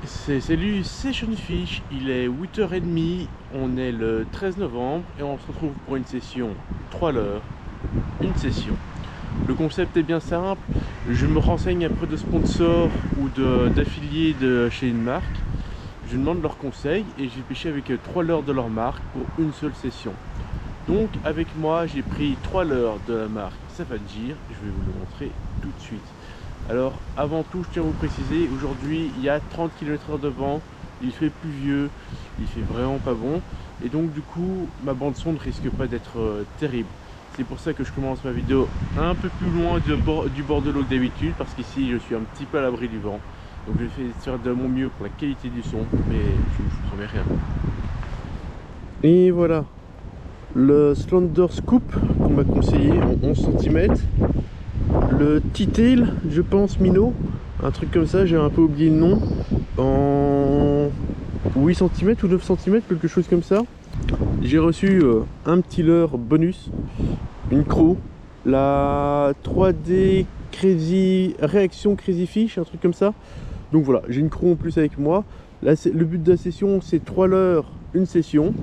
Salut, c'est Fish, il est 8h30, on est le 13 novembre et on se retrouve pour une session 3 heures, une session. Le concept est bien simple, je me renseigne auprès de sponsors ou d'affiliés de chez une marque, je demande leurs conseils et j'ai pêché avec 3 leurres de leur marque pour une seule session. Donc avec moi j'ai pris 3 leurres de la marque Safadjir, je vais vous le montrer tout de suite. Alors avant tout je tiens à vous préciser, aujourd'hui il y a 30 km/h de vent, il fait pluvieux, il fait vraiment pas bon et donc du coup ma bande son ne risque pas d'être terrible. C'est pour ça que je commence ma vidéo un peu plus loin du bord de l'eau que d'habitude, parce qu'ici je suis un petit peu à l'abri du vent. Donc je vais faire de mon mieux pour la qualité du son, mais je ne vous promets rien. Et voilà, le Slender Scoop qu'on m'a conseillé en 11 cm. Le T-Tail, je pense, Minnow, un truc comme ça, j'ai un peu oublié le nom, en 8 cm ou 9 cm, quelque chose comme ça. J'ai reçu un petit leurre bonus, une croc, la 3D Crazy Réaction Crazy Fish, un truc comme ça. Donc voilà, j'ai une croc en plus avec moi. Là, le but de la session, c'est 3 leurres, une session.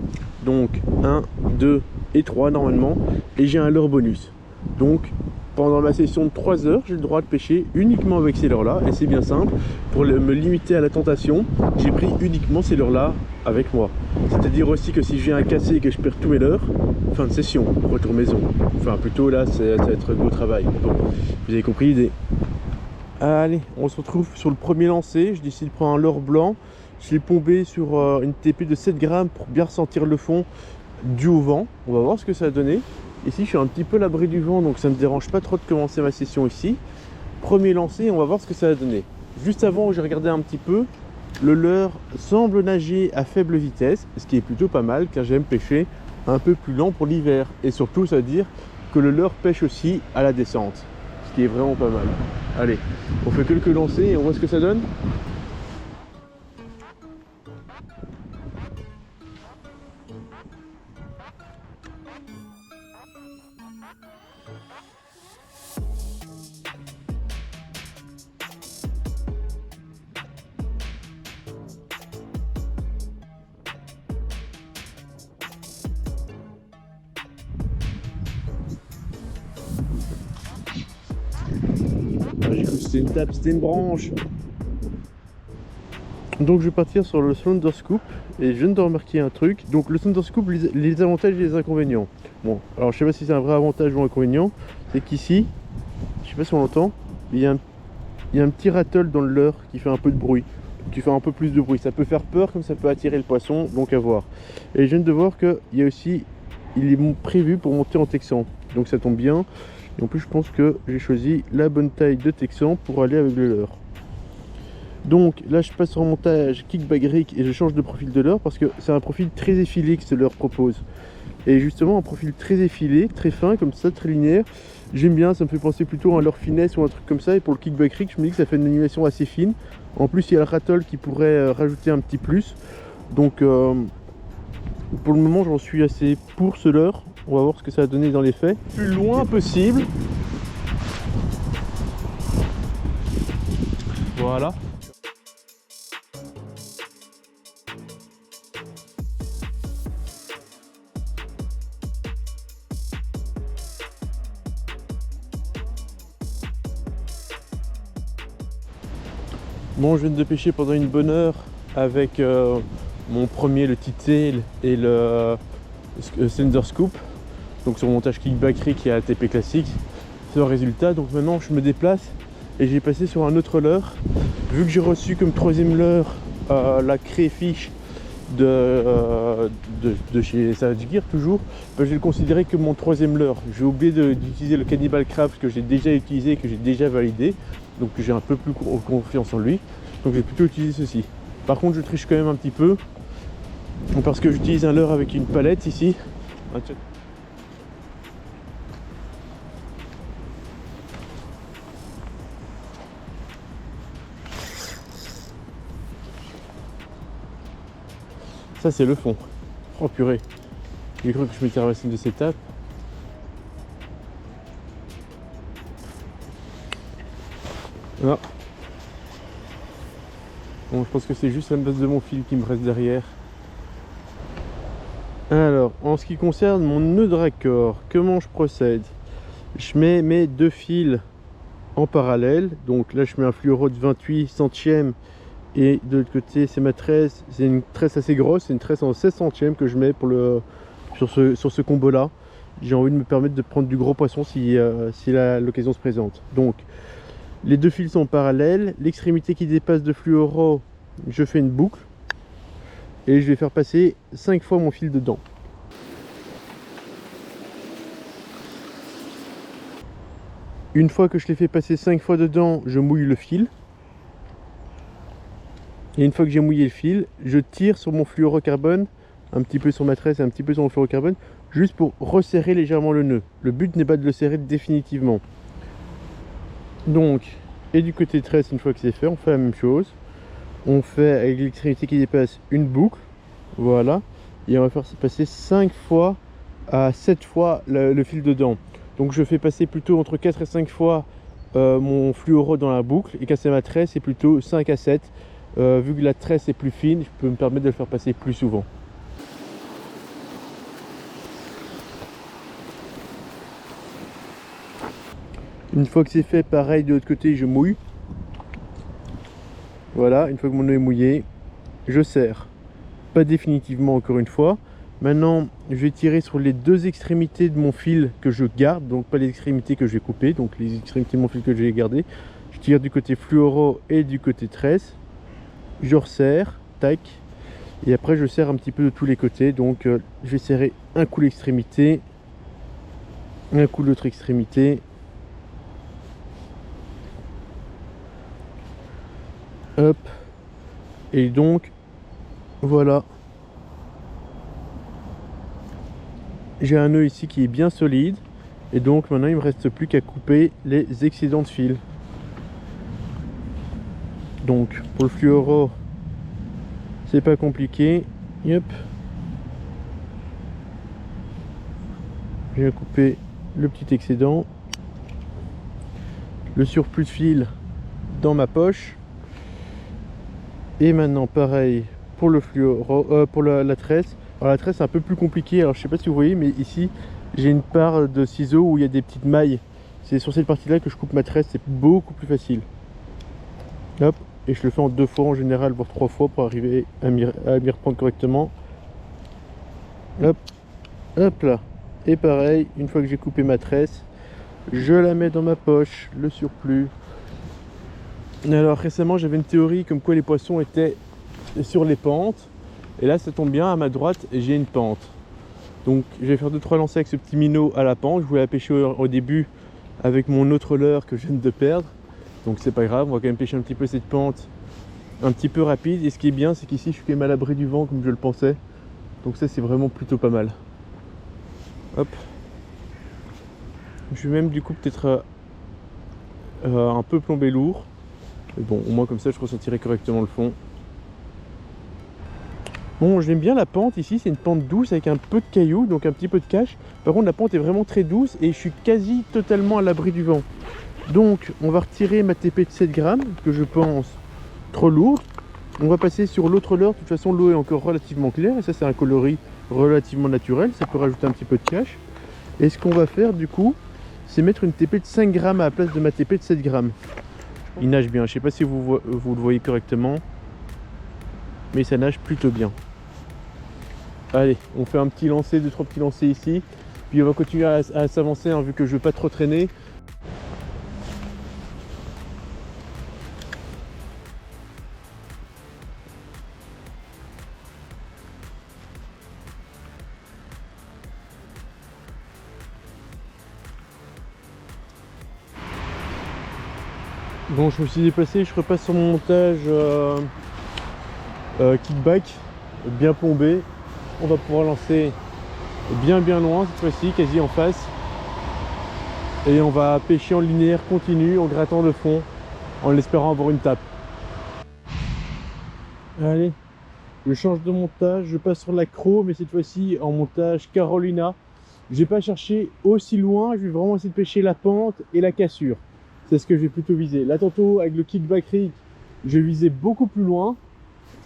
Donc 1, 2 et 3 normalement. Et j'ai un leurre bonus. Donc pendant ma session de 3 heures, j'ai le droit de pêcher uniquement avec ces leurres-là. Et c'est bien simple, pour me limiter à la tentation, j'ai pris uniquement ces leurres-là avec moi. C'est-à-dire aussi que si je viens à casser et que je perds tous mes leurres, fin de session, retour maison. Enfin plutôt là, ça va être beau travail. Bon, vous avez compris l'idée. Allez, on se retrouve sur le premier lancer. Je décide de prendre un leurre blanc. Je l'ai pombé sur une TP de 7 grammes pour bien ressentir le fond dû au vent. On va voir ce que ça a donné. Ici je suis un petit peu à l'abri du vent, donc ça ne me dérange pas trop de commencer ma session ici. Premier lancer, on va voir ce que ça a donné. Juste avant, j'ai regardé un petit peu. Le leurre semble nager à faible vitesse, ce qui est plutôt pas mal car j'aime pêcher un peu plus lent pour l'hiver. Et surtout, ça veut dire que le leurre pêche aussi à la descente, ce qui est vraiment pas mal. Allez, on fait quelques lancers et on voit ce que ça donne. J'ai cru que c'était une tape, c'était une branche. Donc je vais partir sur le Slender Scoop et je viens de remarquer un truc. Donc le Slender Scoop, les avantages et les inconvénients. Bon, alors je sais pas si c'est un vrai avantage ou un inconvénient, c'est qu'ici, je sais pas si on l'entend, il y a un petit rattle dans le leurre qui fait un peu de bruit, qui fait un peu plus de bruit. Ça peut faire peur comme ça peut attirer le poisson, donc à voir. Et je viens de voir qu'il y a aussi, il est prévu pour monter en texan, donc ça tombe bien. Et en plus je pense que j'ai choisi la bonne taille de texan pour aller avec le leurre. Donc là je passe en montage kickback rig et je change de profil de leurre parce que c'est un profil très effilé que ce leurre propose. Et justement un profil très effilé, très fin comme ça, très linéaire, j'aime bien, ça me fait penser plutôt à un leurre finesse ou un truc comme ça. Et pour le kickback rig je me dis que ça fait une animation assez fine. En plus il y a le rattle qui pourrait rajouter un petit plus. Donc pour le moment j'en suis assez pour ce leurre. On va voir ce que ça a donné dans les faits. Plus loin possible. Voilà. Bon, je viens de pêcher pendant une bonne heure avec mon premier, le T-Tail et le Slender Scoop. Donc sur mon montage kickback rig et ATP classique. C'est le résultat. Donc maintenant je me déplace et j'ai passé sur un autre leurre. Vu que j'ai reçu comme troisième leurre la crayfish de chez Safadjir toujours, ben, je vais le considérer comme mon troisième leurre. J'ai oublié d'utiliser le Cannibal Crab que j'ai déjà utilisé et que j'ai déjà validé. Donc j'ai un peu plus confiance en lui. Donc j'ai plutôt utilisé ceci. Par contre je triche quand même un petit peu parce que j'utilise un leurre avec une palette ici. Ça c'est le fond. Oh purée. J'ai cru que je m'étais ramassé de ces tapes. Ah. Bon, je pense que c'est juste la base de mon fil qui me reste derrière. Alors, en ce qui concerne mon nœud de raccord, comment je procède? Je mets mes deux fils en parallèle. Donc là, je mets un fluoro de 28 centièmes. Et de l'autre côté, c'est ma tresse. C'est une tresse assez grosse. C'est une tresse en 16 centièmes que je mets pour sur ce combo-là. J'ai envie de me permettre de prendre du gros poisson si l'occasion se présente. Donc, les deux fils sont parallèles. L'extrémité qui dépasse de fluoro, je fais une boucle. Et je vais faire passer 5 fois mon fil dedans. Une fois que je l'ai fait passer 5 fois dedans, je mouille le fil. Et une fois que j'ai mouillé le fil, je tire sur mon fluorocarbone, un petit peu sur ma tresse et un petit peu sur mon fluorocarbone, juste pour resserrer légèrement le nœud. Le but n'est pas de le serrer définitivement. Donc, et du côté tresse, une fois que c'est fait, on fait la même chose. On fait avec l'extrémité qui dépasse une boucle, voilà. Et on va faire passer 5 fois à 7 fois le fil dedans. Donc je fais passer plutôt entre 4 et 5 fois mon fluoro dans la boucle. Et quand c'est ma tresse, c'est plutôt 5 à 7. Vu que la tresse est plus fine, je peux me permettre de le faire passer plus souvent. Une fois que c'est fait, pareil de l'autre côté, je mouille. Voilà, une fois que mon nœud est mouillé, je serre. Pas définitivement encore une fois. Maintenant, je vais tirer sur les deux extrémités de mon fil que je garde, donc pas les extrémités que je vais couper, donc les extrémités de mon fil que je vais garder. Je tire du côté fluoro et du côté tresse. Je resserre, tac, et après je serre un petit peu de tous les côtés. Donc je vais serrer un coup l'extrémité, un coup l'autre extrémité. Hop, et donc voilà, j'ai un nœud ici qui est bien solide, et donc maintenant il me reste plus qu'à couper les excédents de fil. Donc pour le fluoro, c'est pas compliqué. Yep. Je viens couper le petit excédent, le surplus de fil dans ma poche. Et maintenant pareil pour le fluoro, pour la tresse. Alors la tresse c'est un peu plus compliqué. Alors je sais pas si vous voyez, mais ici j'ai une part de ciseaux où il y a des petites mailles. C'est sur cette partie là que je coupe ma tresse, c'est beaucoup plus facile. Hop. Et je le fais en 2 fois en général, voire 3 fois pour arriver à m'y reprendre correctement. Hop, hop là. Et pareil, une fois que j'ai coupé ma tresse, je la mets dans ma poche, le surplus. Alors récemment j'avais une théorie comme quoi les poissons étaient sur les pentes. Et là ça tombe bien, à ma droite j'ai une pente. Donc je vais faire 2-3 lancers avec ce petit minot à la pente. Je voulais la pêcher au début avec mon autre leurre que je viens de perdre. Donc c'est pas grave, on va quand même pêcher un petit peu cette pente un petit peu rapide. Et ce qui est bien, c'est qu'ici je suis quand même à l'abri du vent comme je le pensais. Donc ça c'est vraiment plutôt pas mal. Hop. Je vais même du coup peut-être un peu plomber lourd. Mais bon, au moins comme ça je ressentirai correctement le fond. Bon, j'aime bien la pente ici, c'est une pente douce avec un peu de cailloux, donc un petit peu de cache. Par contre la pente est vraiment très douce et je suis quasi totalement à l'abri du vent. Donc on va retirer ma TP de 7 grammes que je pense trop lourde. On va passer sur l'autre leurre. De toute façon l'eau est encore relativement claire et ça c'est un coloris relativement naturel, ça peut rajouter un petit peu de cache. Et ce qu'on va faire du coup, c'est mettre une TP de 5 grammes à la place de ma TP de 7 grammes. Il nage bien, je sais pas si vous le voyez correctement, mais ça nage plutôt bien. Allez, on fait un petit lancer, 2-3 petits lancers ici, puis on va continuer à s'avancer hein, vu que je veux pas trop traîner. Bon, je me suis déplacé, je repasse sur mon montage kickback bien plombé. On va pouvoir lancer bien loin cette fois-ci, quasi en face. Et on va pêcher en linéaire continu, en grattant le fond, en espérant avoir une tape. Allez, je change de montage, je passe sur l'accro, mais cette fois-ci en montage Carolina. Je vais pas chercher aussi loin, je vais vraiment essayer de pêcher la pente et la cassure. C'est ce que je vais plutôt viser. Là tantôt avec le kickback rig, je visais beaucoup plus loin.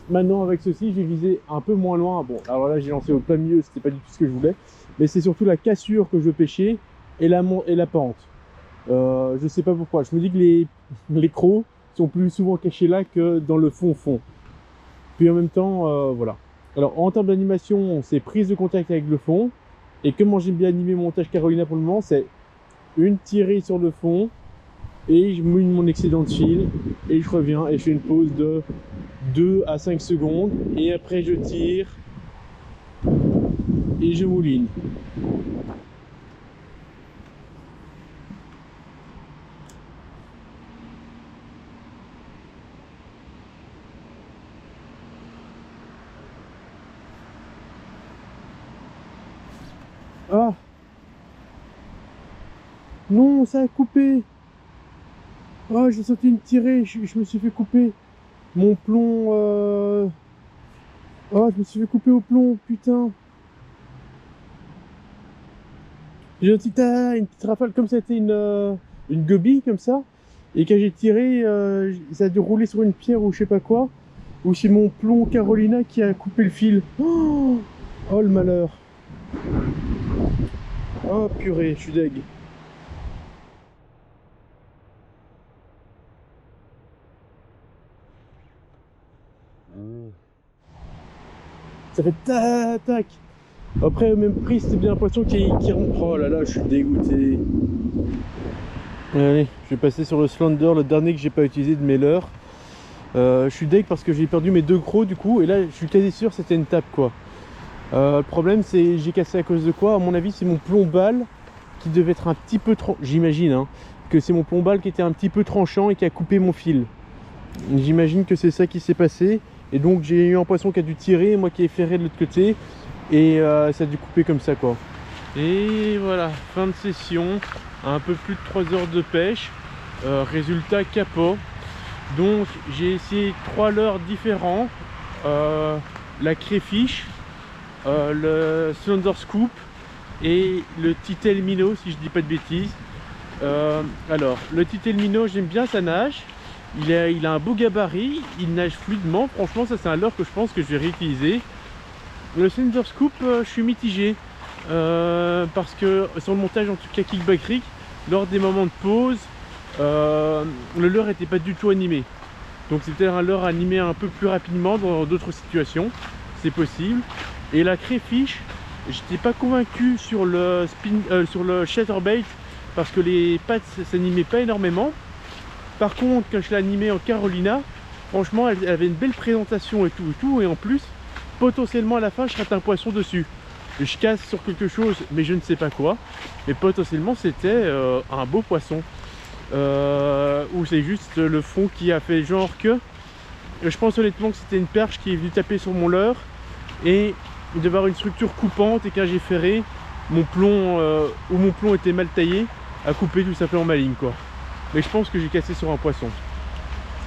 maintenant avec ceci, j'ai visé un peu moins loin. Bon, alors là, j'ai lancé au plein milieu, c'était pas du tout ce que je voulais. Mais c'est surtout la cassure que je pêchais et la pente. Je sais pas pourquoi. Je me dis que les crocs sont plus souvent cachés là que dans le fond. Puis en même temps, voilà. Alors en termes d'animation, c'est prise de contact avec le fond. Et comment j'aime bien animer mon montage Carolina pour le moment, c'est une tirée sur le fond. Et je mouline mon excédent de fil. Et je reviens et je fais une pause de 2 à 5 secondes. Et après je tire. Et je mouline. Ah! Non, ça a coupé! Ah, j'ai senti une tirée, je me suis fait couper. Mon plomb... Ah, je me suis fait couper au plomb, putain! J'ai senti une petite rafale, comme c'était une gobie, comme ça. Et quand j'ai tiré, ça a dû rouler sur une pierre ou je sais pas quoi. Ou c'est mon plomb Carolina qui a coupé le fil. Oh, oh le malheur! Oh purée, je suis deg. Ça fait tac tac. Après, même pris, c'était bien l'impression qu'il rentre. Oh là là, je suis dégoûté. Allez, je vais passer sur le Slender, le dernier que j'ai pas utilisé de mes leurres. Je suis deg parce que j'ai perdu mes 2 crocs du coup. Et là, je suis quasi sûr que c'était une tape quoi. Le problème, c'est j'ai cassé à cause de quoi? À mon avis, c'est mon plomb-balle qui devait être un petit peu tranchant. J'imagine hein, que c'est mon plomb-balle qui était un petit peu tranchant et qui a coupé mon fil. J'imagine que c'est ça qui s'est passé. Et donc, j'ai eu un poisson qui a dû tirer, moi qui ai ferré de l'autre côté. Et ça a dû couper comme ça quoi. Et voilà, fin de session. Un peu plus de 3 heures de pêche. Résultat capot. Donc, j'ai essayé 3 leurres différents. La crayfish. Le Slender Scoop et le T-tail minnow si je dis pas de bêtises. Alors le T-tail minnow, j'aime bien sa nage, il a un beau gabarit, il nage fluidement, franchement ça c'est un leurre que je pense que je vais réutiliser. Le Slender Scoop, je suis mitigé parce que sur le montage en tout cas Kickback Rig, lors des moments de pause, le leurre n'était pas du tout animé, donc c'était un leurre animé un peu plus rapidement dans d'autres situations, c'est possible. Et la crayfish, j'étais pas convaincu sur le chatterbait parce que les pattes s'animaient pas énormément. Par contre, quand je l'ai animée en Carolina, franchement, elle avait une belle présentation et tout. Et en plus, potentiellement à la fin, je rate un poisson dessus. Et je casse sur quelque chose, mais je ne sais pas quoi. Mais potentiellement, c'était un beau poisson. Ou c'est juste le fond qui a fait genre que. Je pense honnêtement que c'était une perche qui est venue taper sur mon leurre. Et il devait avoir une structure coupante et quand j'ai ferré, mon plomb où mon plomb était mal taillé a coupé tout simplement ma ligne quoi. Mais je pense que j'ai cassé sur un poisson.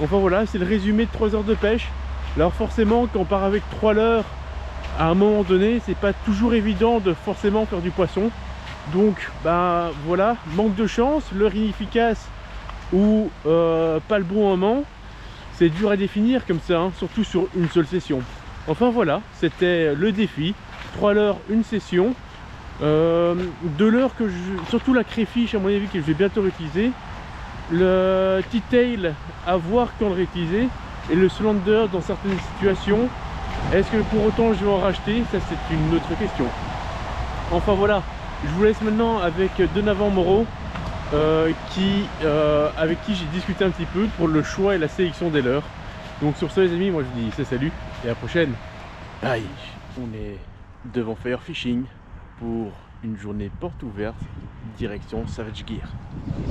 Enfin voilà, c'est le résumé de 3 heures de pêche. Alors forcément quand on part avec 3 leurres, à un moment donné c'est pas toujours évident de forcément faire du poisson. Donc bah voilà, manque de chance, leurre inefficace ou pas le bon moment, c'est dur à définir comme ça hein, surtout sur une seule session. Enfin voilà, c'était le défi. 3 leurres, une session. 2 leurres que surtout la crayfish à mon avis que je vais bientôt réutiliser. Le T-tail à voir quand le réutiliser. Et le Slender dans certaines situations. Est-ce que pour autant je vais en racheter? Ça c'est une autre question. Enfin voilà, je vous laisse maintenant avec Donavan Moreau avec qui j'ai discuté un petit peu pour le choix et la sélection des leurres. Donc sur ce les amis, moi je vous dis salut et à la prochaine. Bye. On est devant Fire Fishing pour une journée porte ouverte direction Savage Gear.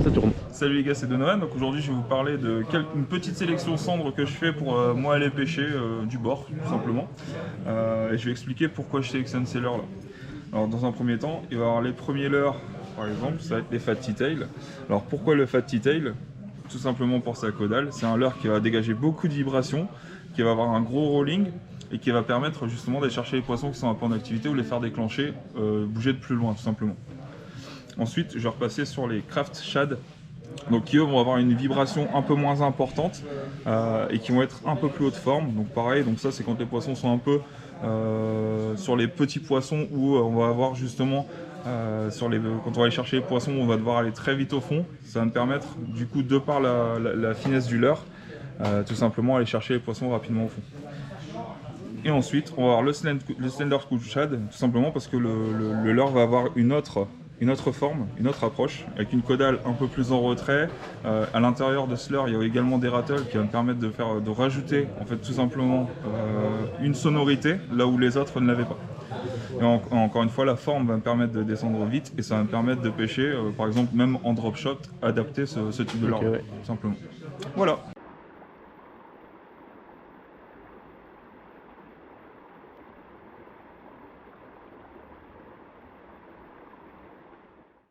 Ça tourne. Salut les gars, c'est Donovan. Donc aujourd'hui je vais vous parler de une petite sélection cendres que je fais pour moi aller pêcher du bord tout simplement. Et je vais expliquer pourquoi je sélectionne ces leurres là. Alors dans un premier temps, il va y avoir les premiers leurres par exemple, ça va être les Fat T-tail. Alors pourquoi le Fat T-tail? Tout simplement pour sa caudale. C'est un leurre qui va dégager beaucoup de vibrations, qui va avoir un gros rolling et qui va permettre justement d'aller chercher les poissons qui sont un peu en activité ou les faire déclencher, bouger de plus loin tout simplement. Ensuite je vais repasser sur les Craft Shad. Donc qui eux vont avoir une vibration un peu moins importante et qui vont être un peu plus haute forme. Donc pareil, donc ça c'est quand les poissons sont un peu sur les petits poissons où on va avoir justement quand on va aller chercher les poissons, on va devoir aller très vite au fond. Ça va me permettre du coup de par la finesse du leurre, tout simplement aller chercher les poissons rapidement au fond. Et ensuite, on va avoir le slender school shad, tout simplement parce que le leurre va avoir une autre forme, une autre approche, avec une caudale un peu plus en retrait. À l'intérieur de ce leurre, il y a également des rattles qui vont me permettre de rajouter en fait, tout simplement une sonorité là où les autres ne l'avaient pas. Et encore une fois, la forme va me permettre de descendre vite et ça va me permettre de pêcher, par exemple, même en drop shot, adapter ce type de leurre, ouais. tout simplement. Voilà.